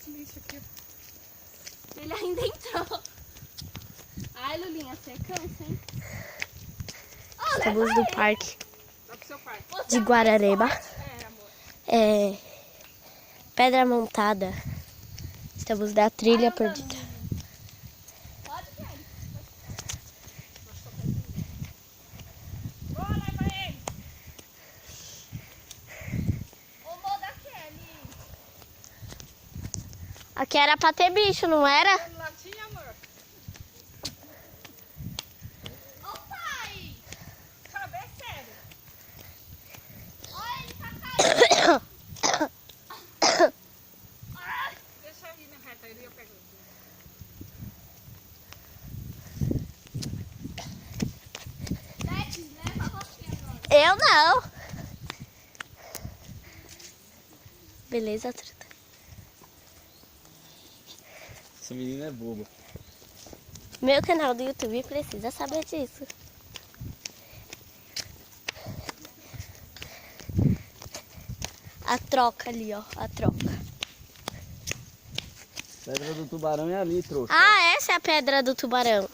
esse lixo aqui. Ele ainda entrou. Ai, Lulinha, você cansa, hein? Estamos no parque Vai pro seu pai. de Guararema. É, amor. É Pedra Montada. Estamos na trilha perdida. Pode, Kelly. Bora, leva ele. Ô, amor da Kelly. Aqui era pra ter bicho, não era? Lá tinha, amor. Ô, pai. Sabe, é sério. Olha, ele tá caindo. Deixa eu ir na reta, ele eu pego. Beth, leva você agora. Eu não. Beleza, truta. Essa menina é boba. Meu canal do YouTube precisa saber disso. A troca ali, ó. A troca. Pedra do tubarão é ali, trouxa. Ah, essa é a pedra do tubarão.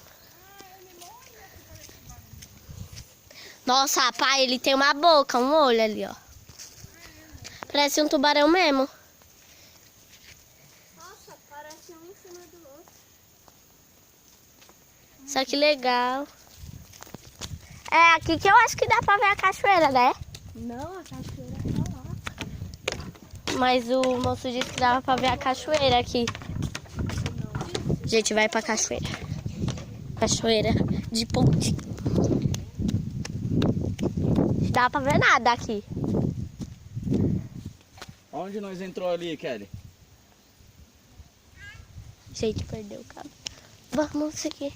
Nossa, pai, ele tem uma boca, um olho ali, ó. Parece um tubarão mesmo. Nossa, parece um em cima do outro. Só que legal. É aqui que eu acho que dá pra ver a cachoeira, né? Não, a cachoeira tá lá. Mas o moço disse que dava pra ver a cachoeira aqui. A gente vai pra cachoeira. Cachoeira de ponte. Não dá pra ver nada aqui. Onde nós entrou ali, Kelly? Gente, perdeu o cabo. Vamos seguir.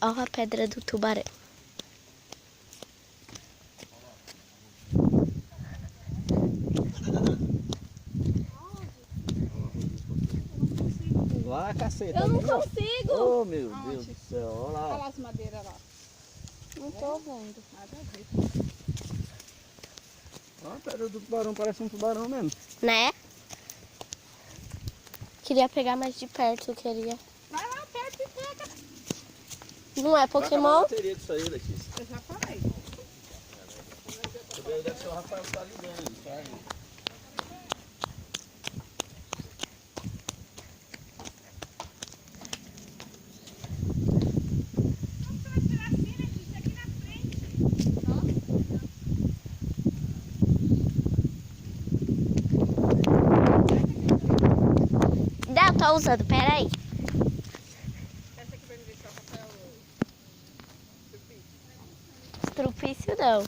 Ó a pedra do tubarão. Lá, caceta. Eu não ali, ó. consigo. Oh, meu Deus do céu. Olha Olha lá. lá as madeiras lá. Não tô vendo. Nada a ver. Ó, a pedra do tubarão parece um tubarão mesmo. Né? Queria pegar mais de perto, queria. Vai lá perto e pega. Não é Vai acabar a Pokémon? bateria disso aí, Letícia. Eu já falei. Deve ser o Rafael que tá ligando. Sabe? Não, eu tô usando, peraí. Essa aqui vai me deixar o Rafael. Estrupício não.